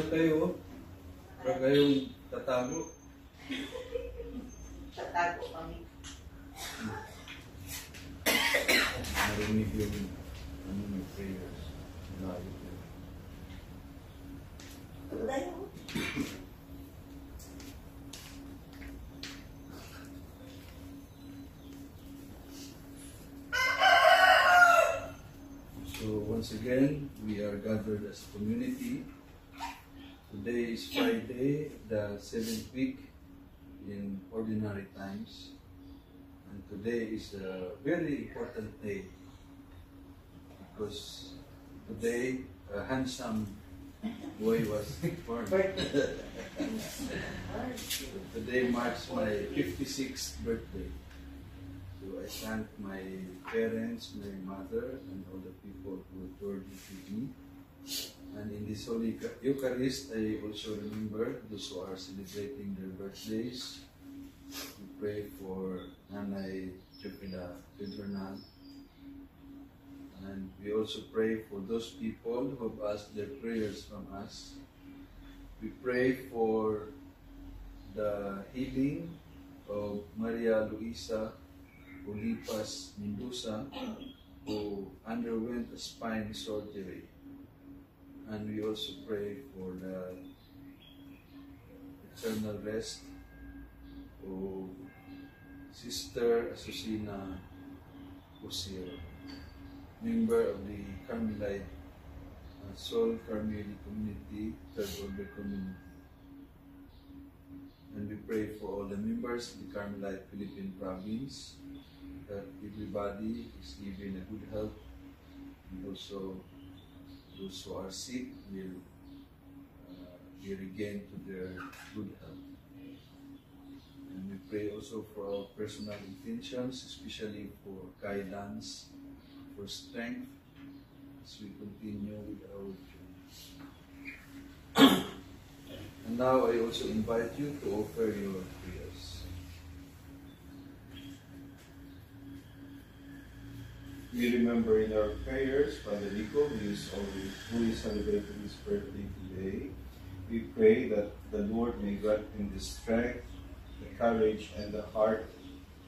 na kayo. Para kayong tatago. Tatago kami. Narinig yung may prayers. Layo yun. Layo. So once again, we are gathered as a community. Today is Friday, the 7th week in ordinary times. And today is a very important day because today a handsome boy was born. Today marks my 56th birthday. So I thank my parents, my mother, and all the people who toured with me. And in this Holy Eucharist, I also remember those who are celebrating their birthdays. We pray for Nanay Jupila Pedronal. And we also pray for those people who have asked their prayers from us. We pray for the healing of Maria Luisa Olipas Mendoza, who underwent a spine surgery. And we also pray for the eternal rest of Sister Asusina Osiro, member of the Carmelite Sol Carmeli Community, Third Order Community. And we pray for all the members of the Carmelite Philippine Province, that everybody is given a good health, and also those who are sick will be regained to their good health. And we pray also for our personal intentions, especially for guidance, for strength, as we continue with our journey. And now I also invite you to offer your prayers. We remember in our prayers Father Rico, who is celebrating his birthday today. We pray that the Lord may grant him the strength, the courage, and the heart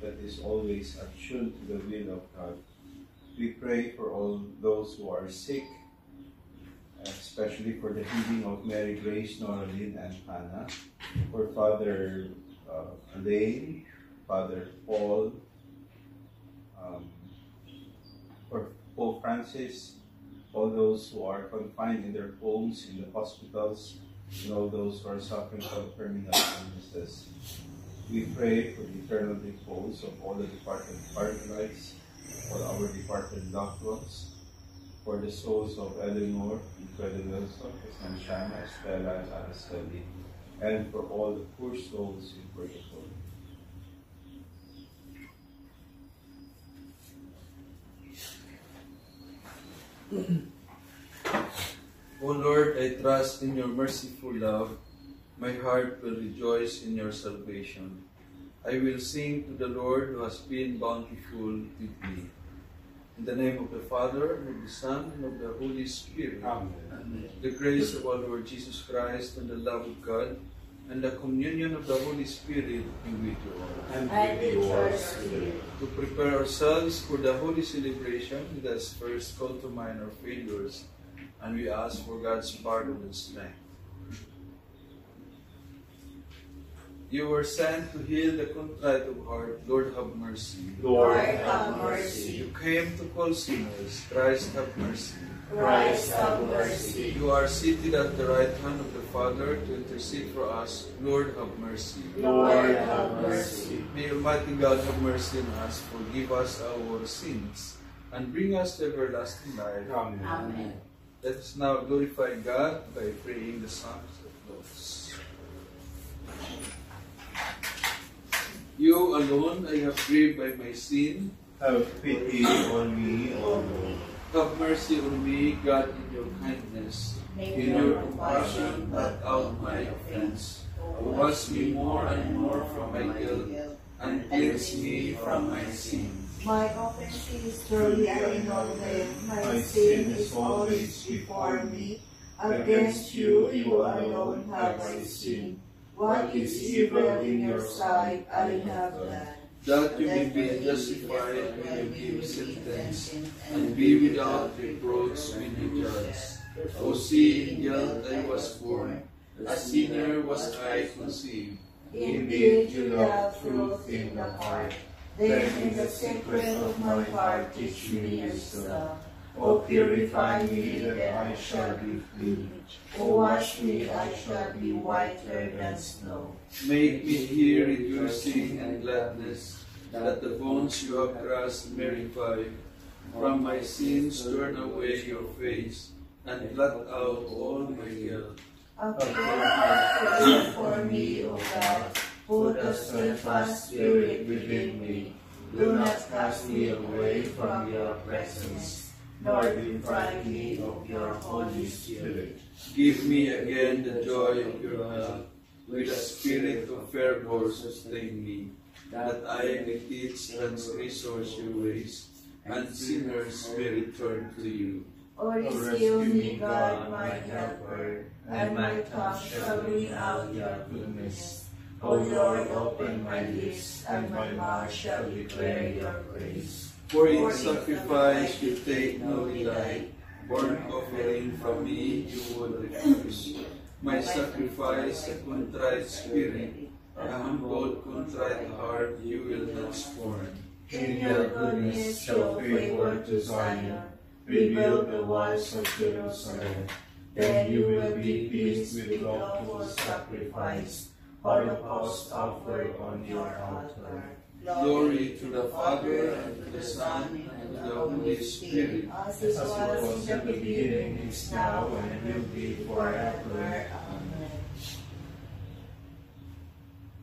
that is always attuned to the will of God. We pray for all those who are sick, especially for the healing of Mary Grace, Noraline, and Hannah, for Father Elaine, Father Paul, for Pope Francis, all those who are confined in their homes, in the hospitals, and all those who are suffering from terminal illnesses. We pray for the eternal repose of all the departed paradise, for our departed loved ones, for the souls of Eleanor, Freddie Wilson, Sanshana, Estella, and Araceli, and for all the poor souls in purgatory. O Lord, I trust in your merciful love. My heart will rejoice in your salvation. I will sing to the Lord who has been bountiful with me. In the name of the Father, and of the Son, and of the Holy Spirit. Amen. The grace of our Lord Jesus Christ, and the love of God, and the communion of the Holy Spirit be with you all. And with your spirit. To prepare ourselves for the holy celebration, let us first call to mind our failures, and we ask for God's pardon and strength. You were sent to heal the contrite of heart. Lord, have mercy. Lord, have mercy. You came to call sinners. Christ, have mercy. Christ, have mercy. You are seated at the right hand of the Father to intercede for us. Lord, have mercy. Lord, have mercy. May Almighty God have mercy on us, forgive us our sins, and bring us to everlasting life. Amen. Amen. Let us now glorify God by praying the Psalms of Laws. You alone I have grieved by my sin. Have pity on me, O Lord. Have mercy on me, God, in your kindness. In your compassion, blot out my offense. Wash me more and more from my guilt, and cleanse me from my sin. My offenses truly I know them. My sin is always before me. Against you, you alone have I sinned. What is evil in your sight, I have done. That you may be justified when you give sentence, and be without reproach when you judge. O see, in guilt I was born, a sinner was I conceived. Indeed, you love truth in the heart. Then in the secret of my heart teach me wisdom. O purify me, that I shall be clean. O wash me, I shall be whiter than snow. Make me hear rejoicing and gladness, that the bones you have crushed may revive. From my sins turn away your face, and blot out all my guilt. A pure heart create for me, O God. Put a steadfast spirit within me. Do not cast me away from your presence, nor deprive me of your Holy Spirit. Give me again the joy of your help, with a spirit of fervor sustain me, that I may teach transgressors your ways, and sinners may return to you. O rescue me, God, my helper, and my tongue shall ring out your goodness. O Lord, open my lips, and my mouth shall declare your praise. For in sacrifice you take no delight, burnt offering from me you would refuse. My sacrifice a contrite spirit, a humble contrite heart you will not scorn. In your goodness show favor to Zion, rebuild the walls of Jerusalem. Then you will be pleased with lawful sacrifice, holocaust offered on your altar. Glory to the Father, and to the Son, and to the Holy Spirit. As it was in the beginning, is now, and will be forever. Amen.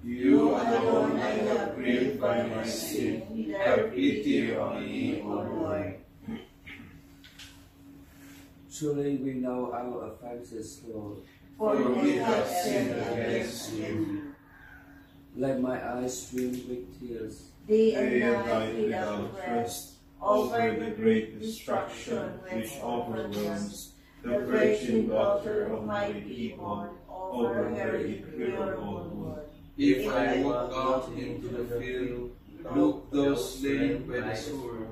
You alone I have grieved by my sin. Have pity on me, O Lord. Truly we know our offenses, Lord. For we have sinned against you. Let my eyes swim with tears. Day and night without rest, over the great destruction which overwhelms the virgin daughter of my people, over her impure wood. If I walk out into the field, look those slain by the sword.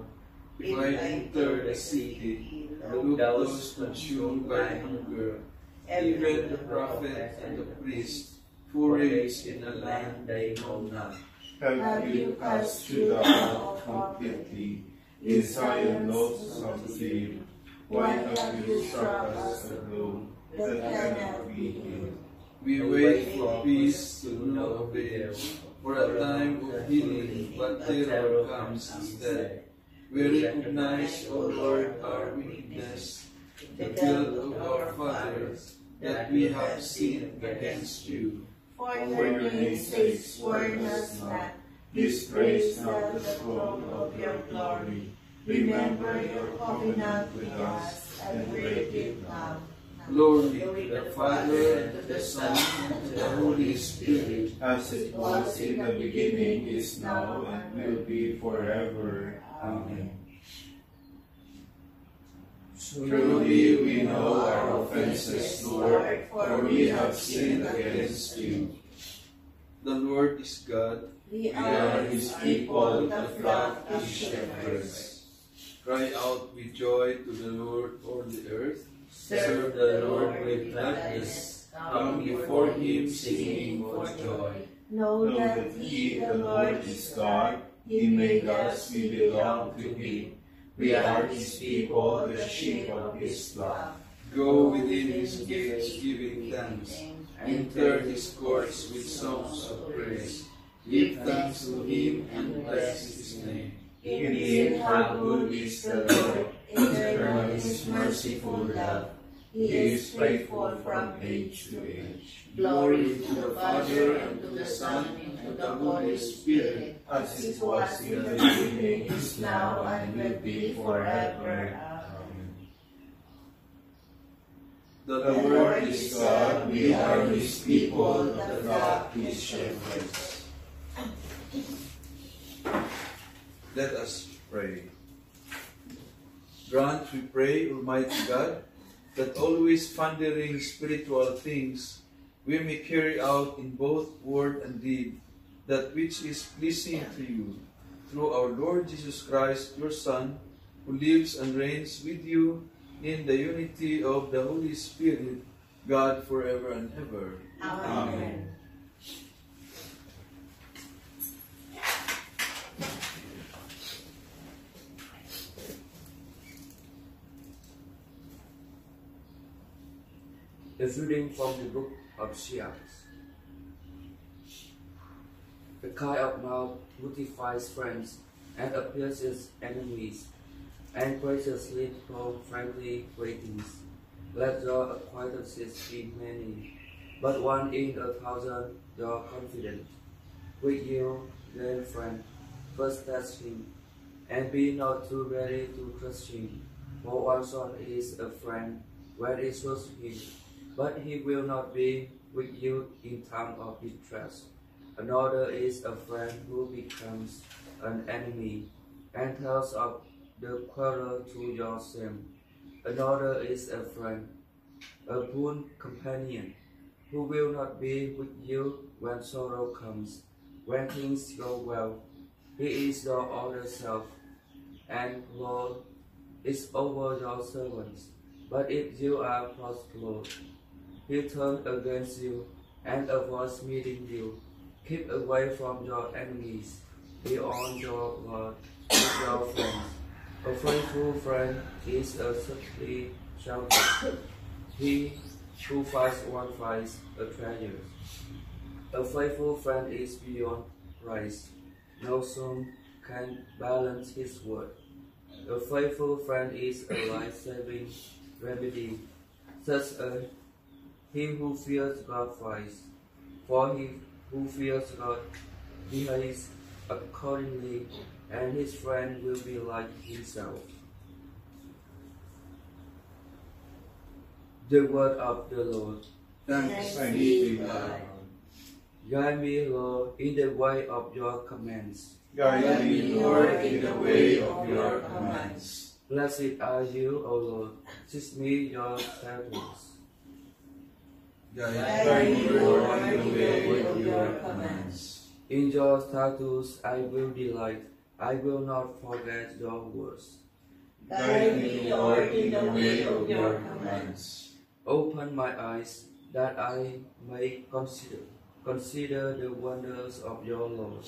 If I enter the city, look those consumed by hunger. Even the prophet and the priest, who reigns in a land they know not. Have you cast Judah out completely? Is Zion loathsome to you? Why have you struck us a blow that cannot be healed? We wait for peace to no avail, for a time of healing, but terror comes instead. We recognize, O Lord, our weakness, the guilt of our fathers, that we have sinned against you. For your name's sake, warn us not, disgrace not the throne of your glory. Remember your covenant with us, and break it not. Glory to the Father, and to the Son, and to the Holy Spirit, as it was in the beginning, is now, and will be forever. Amen. Truly we know our offenses, Lord, for we have sinned against you. The Lord is God. We are his people, the flock of shepherds. Cry out with joy to the Lord, all the earth. Serve the Lord with gladness. Come before him singing for joy. Know that he, the Lord, is God. He made us, we belong to him. We are his people, the sheep of his flock. Go within his gates giving thanks. Enter his courts with songs of praise. Give thanks to him and bless his name. Indeed, how good is the Lord! Eternal is his merciful love. He is faithful from age to age. Glory to the Father, and to the Son, and to the Holy Spirit, as it was in the beginning, is now, and will be forever. Amen. The The Lord is God, we are his people, the flock his shepherds. Let us pray. Grant, we pray, Almighty God, that always pondering spiritual things, we may carry out in both word and deed that which is pleasing to you, through our Lord Jesus Christ, your Son, who lives and reigns with you in the unity of the Holy Spirit, God forever and ever. Amen. A reading from the book of Psalms. The kind of mouth beautifies friends and appeases enemies, and graciously prompt friendly greetings. Let your acquaintances be many, but one in 1,000 your confidant. With you, then friend, first test him, and be not too ready to trust him. For one son is a friend when it suits him, but he will not be with you in time of distress. Another is a friend who becomes an enemy and tells of the quarrel to your shame. Another is a friend, a boon companion, who will not be with you when sorrow comes. When things go well, he is your older self, and Lord is over your servants. But if you are prosperous, he turns against you and avoids meeting you. Keep away from your enemies. Be on your guard with your friends. A faithful friend is a safety shelter. He who fights one finds a treasure. A faithful friend is beyond price. No sum can balance his word. A faithful friend is a life-saving remedy. Such a he who fears God fights, for he who fears God behaves accordingly, and his friend will be like himself. The word of the Lord. Thanks be to God. Guide me, Lord, in the way of your commands. Guide me, Lord, in the way of your commands. Blessed are you, O Lord. Teach me your statutes. Guide me, Lord, in the way of your commands. In your statutes I will delight. I will not forget your words. Guide me, Lord, in the way of your commands. Open my eyes that I may consider the wonders of your law.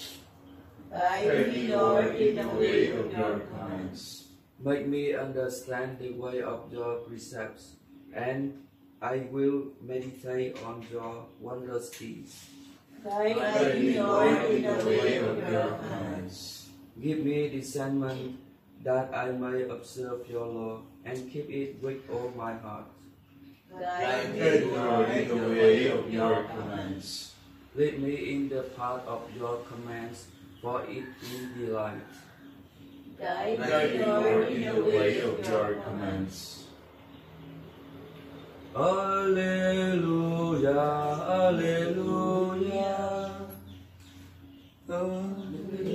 Guide me, Lord, in the way of your commands. Make me understand the way of your precepts, and I will meditate on your wondrous deeds. Guide me, Lord, in the way of your commands. Give me discernment that I may observe your law and keep it with all my heart. Guide Guide me, me, Lord, in the way of your commands. Lead me in the path of your commands, for it is delight. Guide Guide me, me, Lord, Lord, in in the the way way of of your your commands. Alleluia, Alleluia. Alleluia,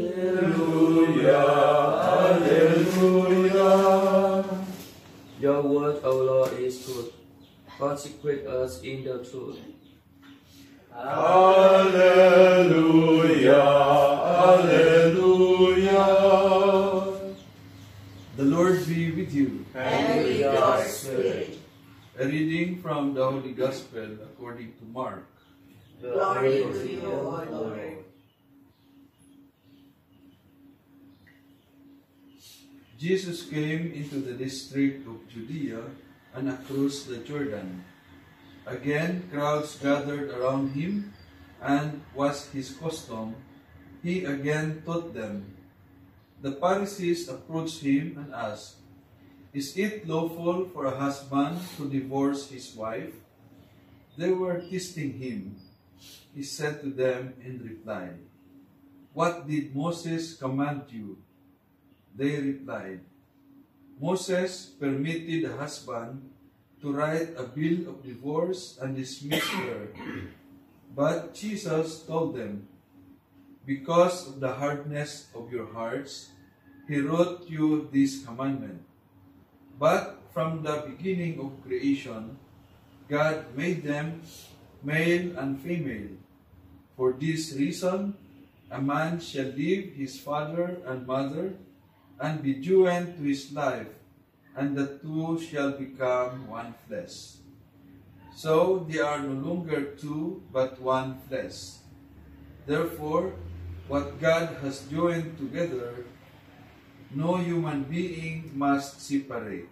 Alleluia. Your word, O Lord, is truth. Consecrate us in the truth. Alleluia, Alleluia. The Lord be with you. And with your spirit. A reading from the Holy Gospel according to Mark. Glory to you, O Lord. Jesus came into the district of Judea and across the Jordan. Again, crowds gathered around him, and was his custom, he again taught them. The Pharisees approached him and asked, "Is it lawful for a husband to divorce his wife?" They were testing him. He said to them in reply, "What did Moses command you?" They replied, "Moses permitted a husband to write a bill of divorce and dismiss her." But Jesus told them, "Because of the hardness of your hearts, he wrote you this commandment. But from the beginning of creation, God made them male and female. For this reason, a man shall leave his father and mother, and be joined to his wife, and the two shall become one flesh. So they are no longer two, but one flesh. Therefore, what God has joined together, no human being must separate.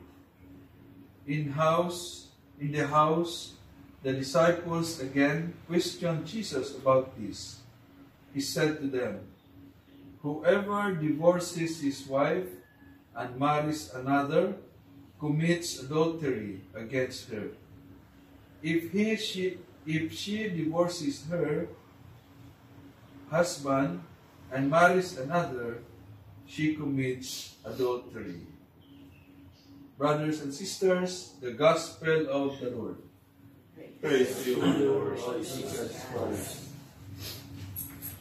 In the house, the disciples again questioned Jesus about this. He said to them, "Whoever divorces his wife and marries another commits adultery against her. If she divorces her husband and marries another, she commits adultery." Brothers and sisters, the Gospel of the Lord. Praise to you, Lord Jesus Christ.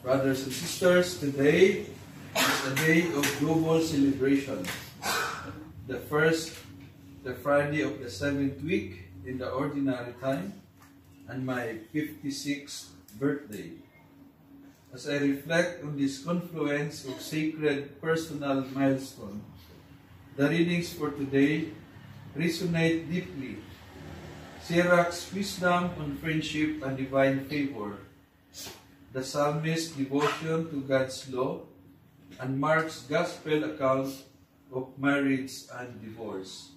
Brothers and sisters, today is a day of global celebration. The Friday of the 7th week in the ordinary time, and my 56th birthday. As I reflect on this confluence of sacred personal milestone, the readings for today resonate deeply. Sirach's wisdom on friendship and divine favor, the psalmist's devotion to God's law, and Mark's gospel account of marriage and divorce.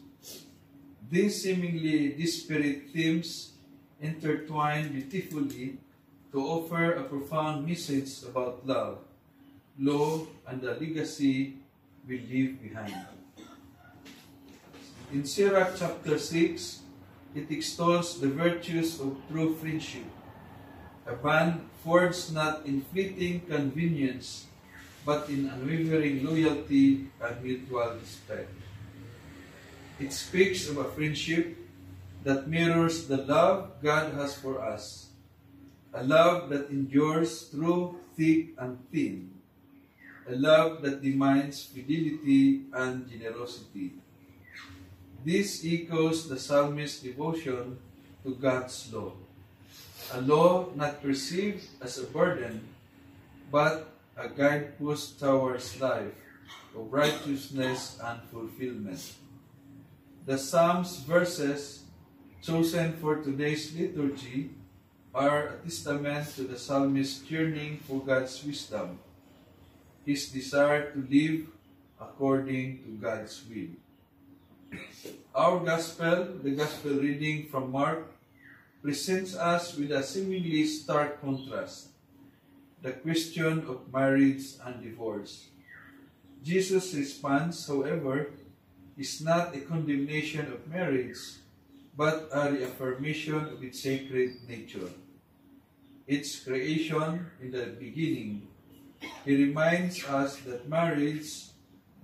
These seemingly disparate themes intertwine beautifully to offer a profound message about love, law, and the legacy we leave behind. In Sirach chapter 6, it extols the virtues of true friendship, a bond forged not in fleeting convenience, but in unwavering loyalty and mutual respect. It speaks of a friendship that mirrors the love God has for us, a love that endures through thick and thin, a love that demands fidelity and generosity. This echoes the psalmist's devotion to God's law, a law not perceived as a burden, but a guidepost towards life of righteousness and fulfillment. The Psalms verses chosen for today's liturgy are a testament to the psalmist's yearning for God's wisdom, his desire to live according to God's will. Our gospel, the gospel reading from Mark, presents us with a seemingly stark contrast, the question of marriage and divorce. Jesus' response, however, is not a condemnation of marriage, but a reaffirmation of its sacred nature, its creation in the beginning. He reminds us that marriage,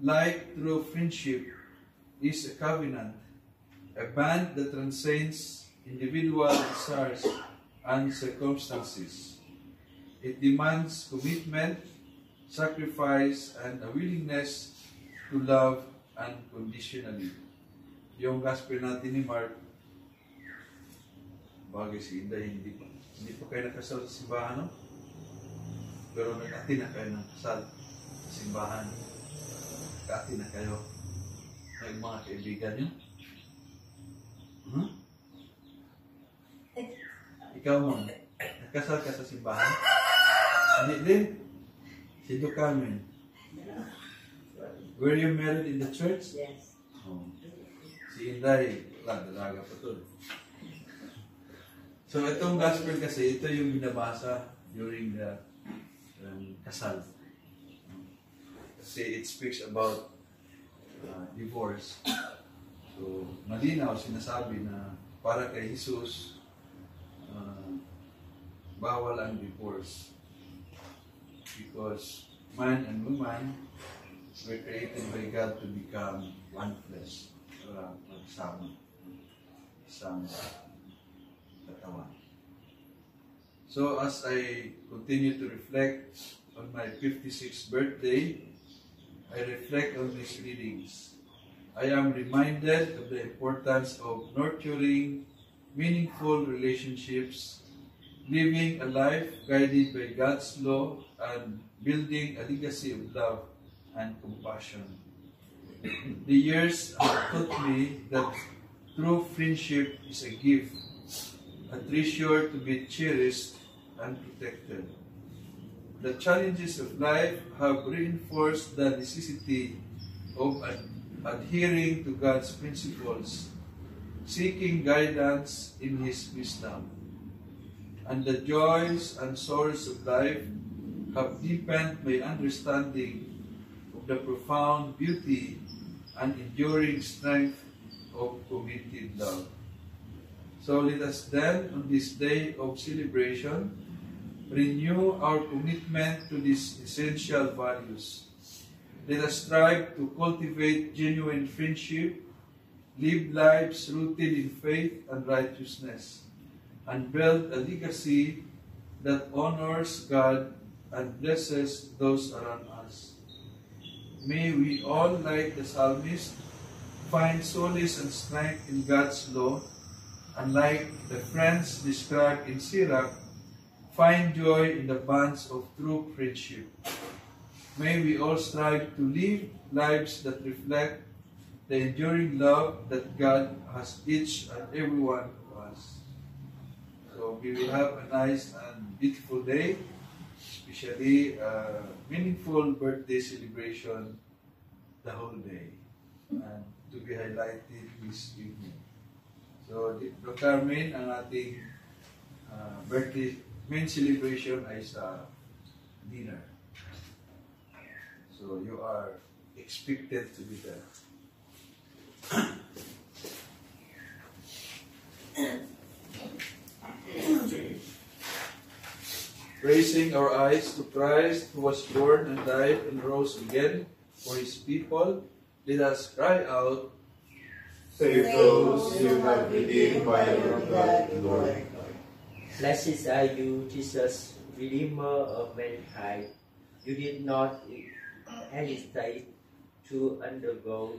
like true friendship, is a covenant, a bond that transcends individual desires and circumstances. It demands commitment, sacrifice, and a willingness to love unconditionally. Yung gospel natin ni Mark, bagay si Inday, hindi pa kayo nakasal sa simbahan, no? Pero nag-ati na kayo ng kasal sa simbahan. Nag-ati na kayo ng mga kaibigan nyo. Ikaw mo, nagkasal ka sa simbahan? Hindi din. Si Dukamen. Were you married in the church? Yes. Oh. Si Inday, wala, dalaga pa to. So itong gospel kasi, ito yung binabasa during the kasal. Kasi it speaks about divorce. So malinaw, sinasabi na para kay Jesus, bawal ang divorce. Because man and woman were created by God to become one flesh. Magsama. Isang katawan. So as I continue to reflect on my 56th birthday, I reflect on these readings. I am reminded of the importance of nurturing meaningful relationships, living a life guided by God's law, and building a legacy of love and compassion. The years have taught me that true friendship is a gift, a treasure to be cherished and protected. The challenges of life have reinforced the necessity of adhering to God's principles, seeking guidance in His wisdom. And the joys and sorrows of life have deepened my understanding of the profound beauty and enduring strength of committed love. So let us then, on this day of celebration, renew our commitment to these essential values. Let us strive to cultivate genuine friendship, live lives rooted in faith and righteousness, and build a legacy that honors God and blesses those around us. May we all, like the psalmist, find solace and strength in God's law, and like the friends described in Sirach, find joy in the bonds of true friendship. May we all strive to live lives that reflect the enduring love that God has each and every one of us. So we will have a nice and beautiful day, especially a meaningful birthday celebration the whole day, and to be highlighted this evening. So, Dr. Carmen, ang ating birthday main celebration ay sa dinner. So, you are expected to be there. Raising our eyes to Christ, who was born and died and rose again for His people, let us cry out, Save those you have redeemed by your blood, Lord. Blessed are you, Jesus, Redeemer of mankind. You did not hesitate to undergo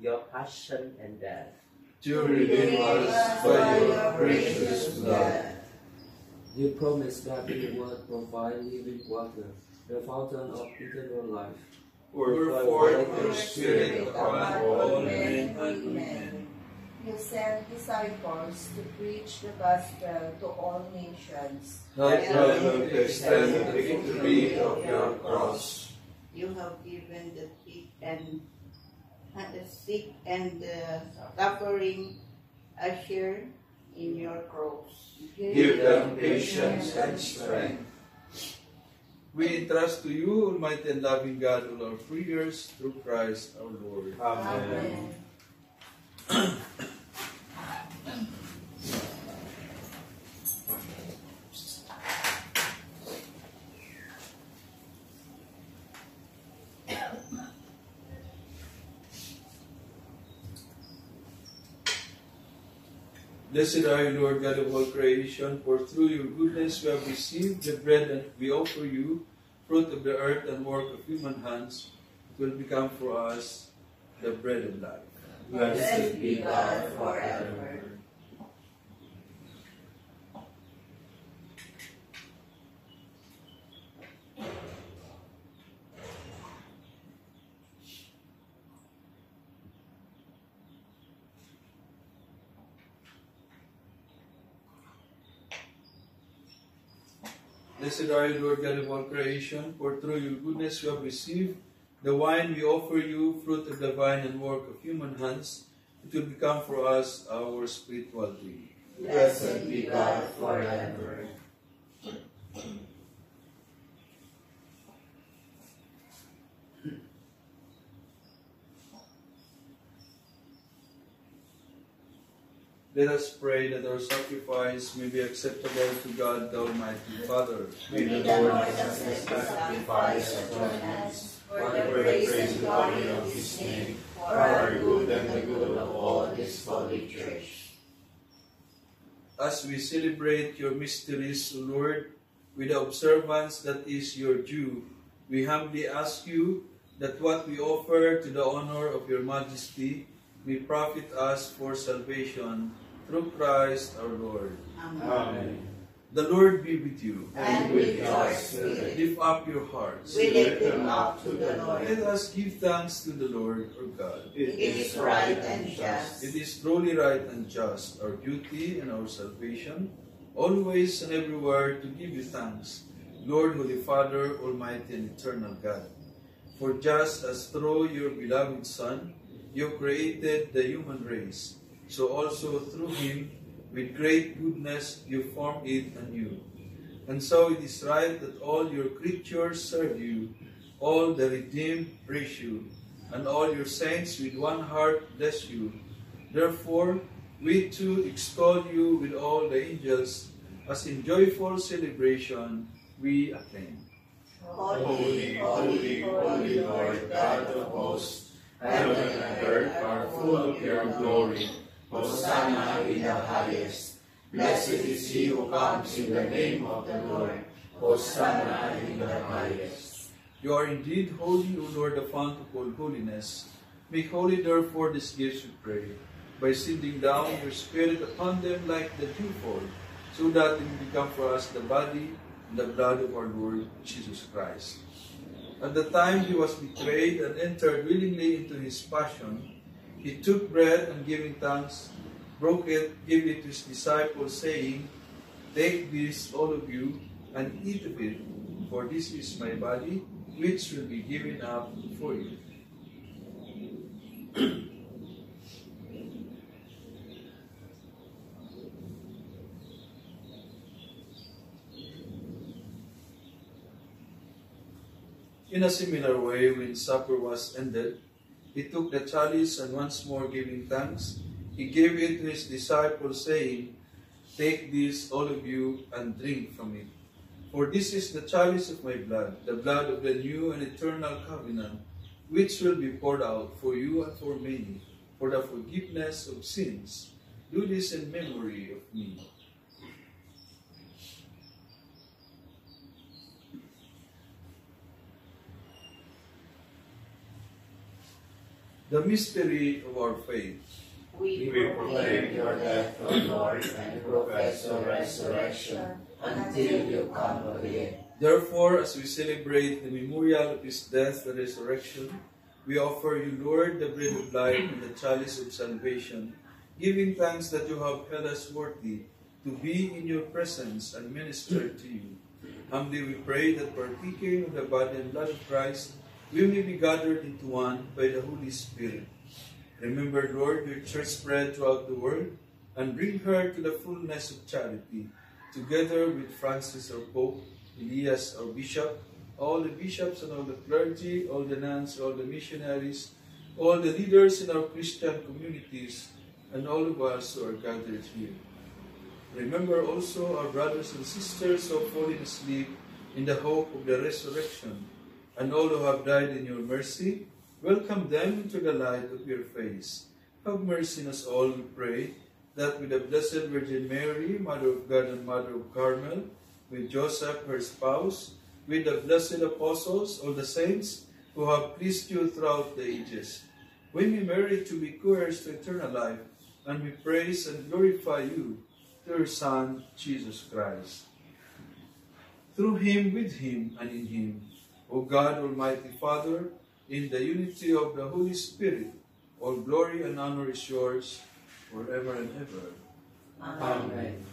your passion and death. to redeem us by your precious blood. You promised that you would provide living water, the fountain of eternal life. Pour forth your Spirit upon all men and women. You sent disciples to preach the gospel to all nations. Help them to extend the victory of your cross. You have given the sick and the suffering a share in your cross. Give them patience and strength. We entrust to you, Almighty and loving God, all our prayers through Christ our Lord. Amen. Blessed are you, Lord God of all creation, for through your goodness we have received the bread that we offer you, fruit of the earth and work of human hands. It will become for us the bread of life. Blessed be God forever. Blessed are you, Lord God of all creation, for through your goodness we have received the wine we offer you, fruit of the vine and work of human hands. It will become for us our spiritual drink. Blessed be God forever. Let us pray that our sacrifice may be acceptable to God the Almighty Father. May the Lord accept the sacrifice of your hands for the praise and glory of His name, for our good and the good of all His holy church. As we celebrate your mysteries, O Lord, with the observance that is your due, we humbly ask you that what we offer to the honor of your majesty may profit us for salvation through Christ our Lord. Amen. The Lord be with you. And with your spirit. Lift up your hearts. We lift them up to the Lord. Let us give thanks to the Lord our God. It is right and just. It is truly right and just, our duty and our salvation, always and everywhere to give you thanks, Lord, Holy Father, Almighty and Eternal God. For just as through your beloved Son, you created the human race, so also through him, with great goodness, you form it anew. And so it is right that all your creatures serve you, all the redeemed praise you, and all your saints with one heart bless you. Therefore, we too extol you with all the angels, as in joyful celebration we acclaim. Holy, holy, holy Lord, God of hosts, heaven and earth are full of your glory. Hosanna in the highest. Blessed is he who comes in the name of the Lord. Hosanna in the highest. You are indeed holy, O Lord, the fount of all holiness. Make holy, therefore, these gifts, we pray, by sending down your Spirit upon them like the dewfall, so that they may become for us the body and the blood of our Lord Jesus Christ. At the time he was betrayed and entered willingly into his passion, he took bread and giving thanks, broke it, gave it to his disciples, saying, "Take this, all of you, and eat of it, for this is my body, which will be given up for you." In a similar way, when supper was ended, he took the chalice and once more giving thanks, he gave it to his disciples, saying, "Take this, all of you, and drink from it. For this is the chalice of my blood, the blood of the new and eternal covenant, which will be poured out for you and for many, for the forgiveness of sins. Do this in memory of me." The mystery of our faith. We proclaim your death, O Lord, and profess your resurrection until you come again. Therefore, as we celebrate the memorial of his death and resurrection, we offer you, Lord, the bread of life and the chalice of salvation, giving thanks that you have held us worthy to be in your presence and minister to you. Humbly we pray that partaking of the body and blood of Christ, we may be gathered into one by the Holy Spirit. Remember, Lord, your church spread throughout the world, and bring her to the fullness of charity, together with Francis our Pope, Elias our Bishop, all the bishops and all the clergy, all the nuns, all the missionaries, all the leaders in our Christian communities, and all of us who are gathered here. Remember also our brothers and sisters who have fallen asleep in the hope of the resurrection, and all who have died in your mercy. Welcome them into the light of your face. Have mercy on us all, we pray, that with the Blessed Virgin Mary, Mother of God and Mother of Carmel, with Joseph, her spouse, with the blessed apostles, all the saints who have pleased you throughout the ages, we may merit to be co-heirs to eternal life, and we praise and glorify you through your Son, Jesus Christ. Through him, with him, and in him, O God, Almighty Father, in the unity of the Holy Spirit, all glory and honor is yours forever and ever. Amen.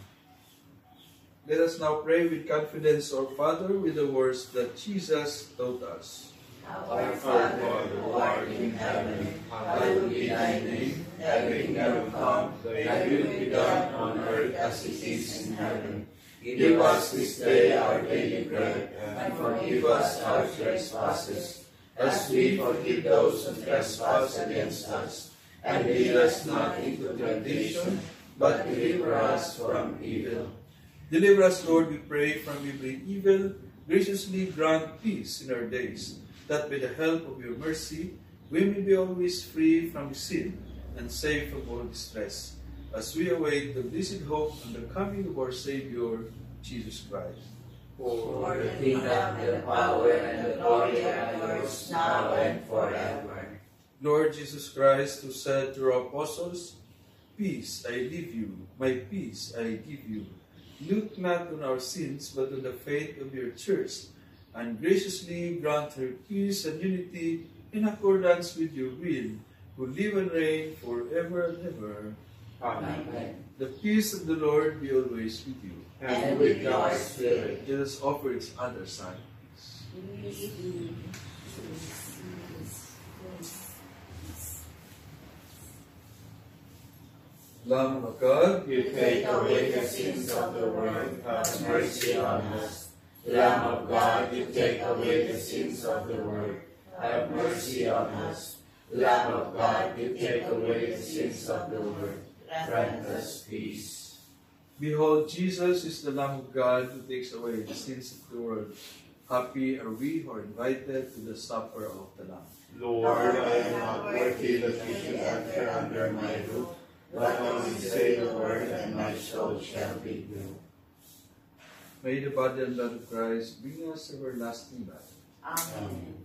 Let us now pray with confidence our Father with the words that Jesus taught us. Our Father, who art in heaven, hallowed be thy name. Thy kingdom come, thy will be done on earth as it is in heaven. Give us this day our daily bread, and forgive us our trespasses, as we forgive those who trespass against us. And lead us not into temptation, but deliver us from evil. Deliver us, Lord, we pray, from every evil. Graciously grant peace in our days, that by the help of your mercy, we may be always free from sin and safe from all distress, as we await the blessed hope and the coming of our Savior, Jesus Christ. For the kingdom, the power, and the glory are yours, now and forever. Lord Jesus Christ, who said to your apostles, "Peace I leave you, my peace I give you," look not on our sins, but on the faith of your church, and graciously grant her peace and unity in accordance with your will, who live and reign forever and ever. Amen. The peace of the Lord be always with you. And with your spirit. Let us offer each other silence. Lamb of God, You take away the sins of the world, have mercy on us. Lamb of God, you take away the sins of the world, have mercy on us. Lamb of God, you take away the sins of the world, grant us peace. behold, Jesus is the Lamb of God who takes away the sins of the world. Happy are we who are invited to the supper of the Lamb. Lord, I am not worthy that you should enter under my roof, but only say the word and my soul shall be healed. May the body and blood of Christ bring us everlasting life. Amen.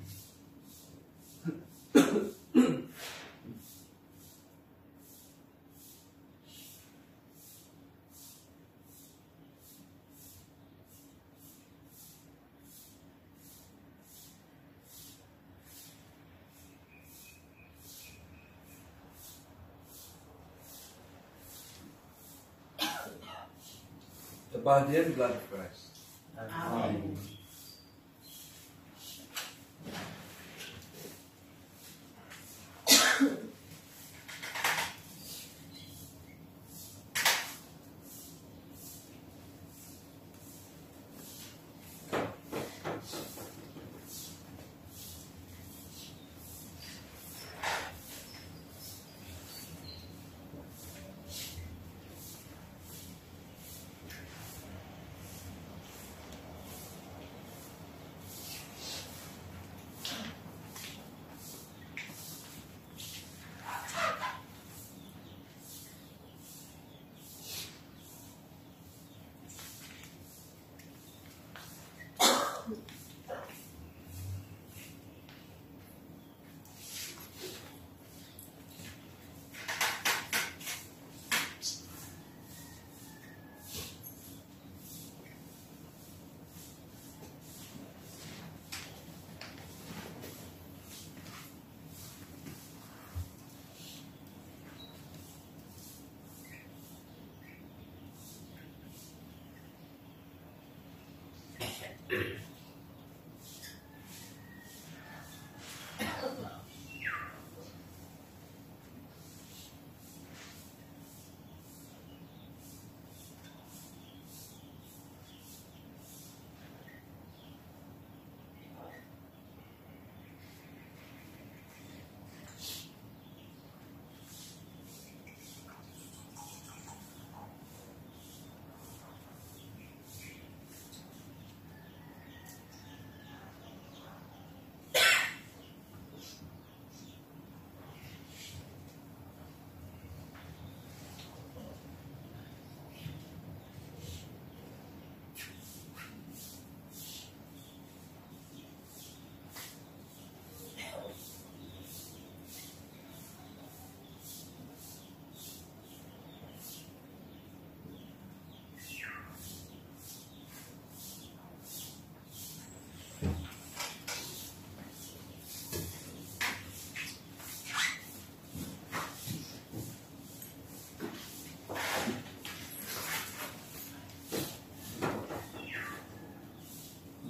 The body and blood of Christ. Amen.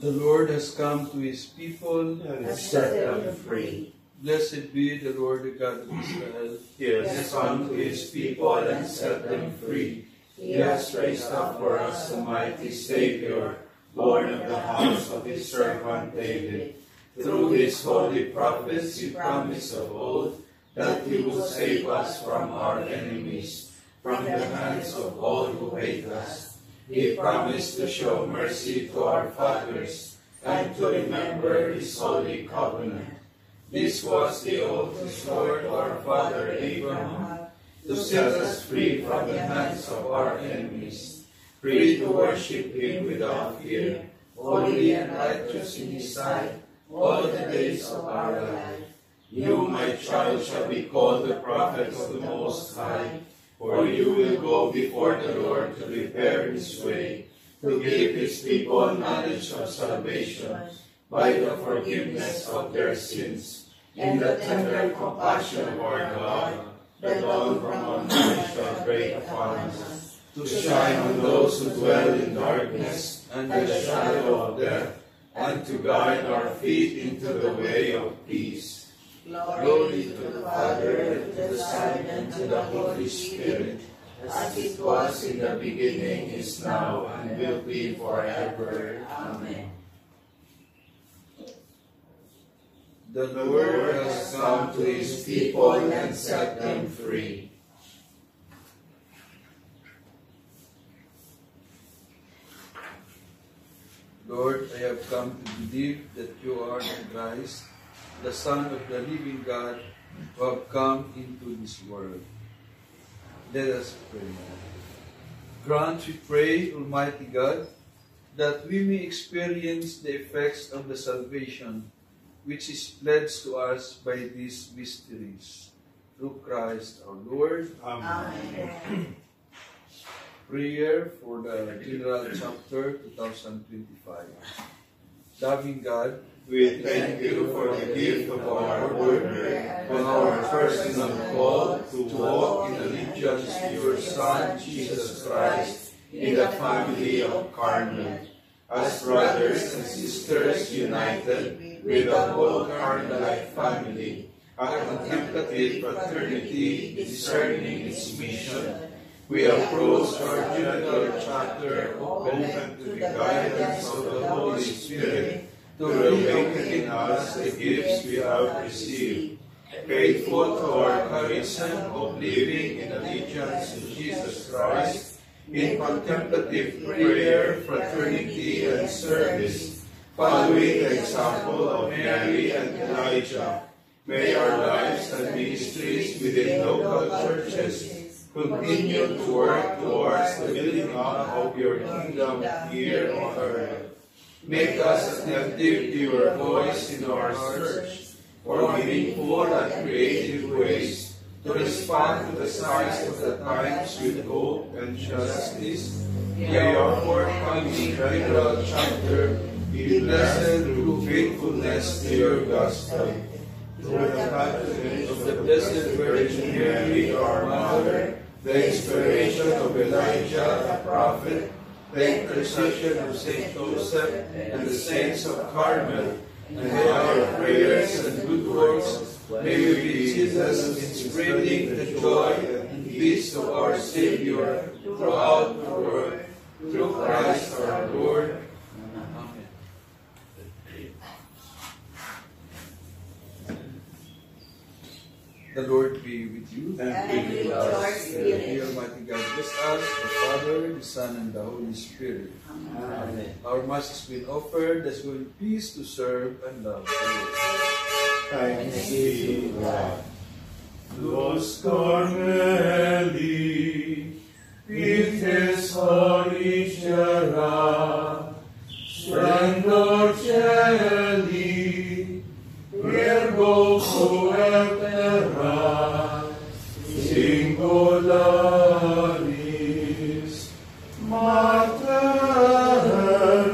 The Lord has come to his people And Set them free. Blessed be the Lord, the God of Israel. He has come to his people and set them free. He has raised up for us a mighty Savior, born of the house of his servant David. Through his holy prophets he promised of old that he would save us from our enemies, from the hands of all who hate us. He promised to show mercy to our fathers and to remember his holy covenant. This was the oath he swore to our father Abraham, to set us free from the hands of our enemies, free to worship him without fear, holy and righteous in His sight, all the days of our life. You, my child, shall be called the prophet of the Most High, for you will go before the Lord to prepare His way, to give His people knowledge of salvation by the forgiveness of their sins. In the tender compassion of our God, the dawn from on high shall break upon us, to shine on those who dwell in darkness and the shadow of death, and to guide our feet into the way of peace. Glory to the Father, and to the Son, and to the Holy Spirit, as it was in the beginning, is now, and will be forever. Amen. The Lord has come to His people and set them free. Lord, I have come to believe that you are the Christ, the Son of the living God, who have come into this world. Let us pray. Grant, we pray, Almighty God, that we may experience the effects of the salvation which is pledged to us by these mysteries. Through Christ our Lord. Amen. Prayer for the General Chapter 2025. Loving God, We thank you for the gift of our order and our personal call to walk in allegiance to your Son, Jesus Christ, in the family of Carmel. As brothers and sisters united with the whole Carmelite family, a contemplative fraternity discerning its mission, we approach our general chapter open to the guidance of the Holy Spirit to reawaken in us the gifts we have received, faithful to our charism of living in allegiance to Jesus Christ, in contemplative prayer, fraternity, and service, following the example of Mary and Elijah. May our lives and ministries within local churches continue to work towards the building up of your kingdom here on earth. Make us attentive to your voice in our search for meaningful and creative ways to respond to the signs of the times with hope and justice. May our forthcoming general chapter be blessed through faithfulness to your gospel. Through the patronage of the Blessed Virgin Mary, our Mother, the inspiration of Elijah, the prophet, the intercession of Saint Joseph and the saints of Carmel, and by our prayers and good works, may we be citizens in spreading the joy and peace of our Savior throughout the world. Through Christ our Lord. Amen. The Lord be with you. And with your spirit. May Almighty God bless us, the Father, the Son, and the Holy Spirit. Amen. Our Mass has been offered. Let's go in peace to serve and love the Lord. Thanks be to God. Los Corneli, Vites Origera, Splendor Celi, Virgo Puertera, Singularis, Mater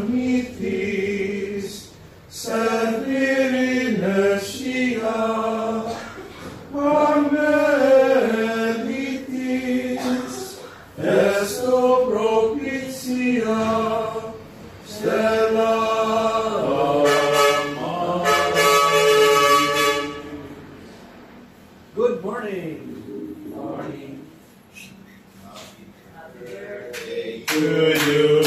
Mitis, Servir inertia, Carmelitis, Esto propitia, Stella Maris. Good morning. Morning. Happy birthday to you.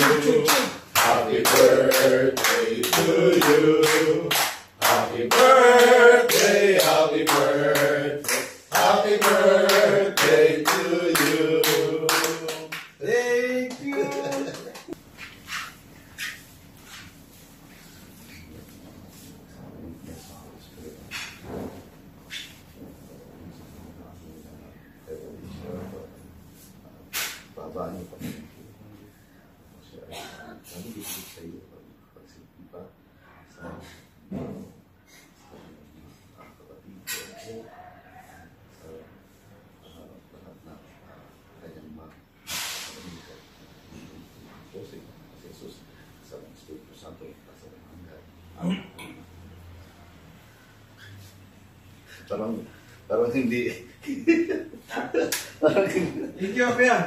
Happy birthday to you. Happy birthday, happy birthday, happy birthday to you. Thank you. Babaan niyo pa. Kasi, ano gusto sa iyo? Santo. Parang hindi. Parang Thank you, Kuya.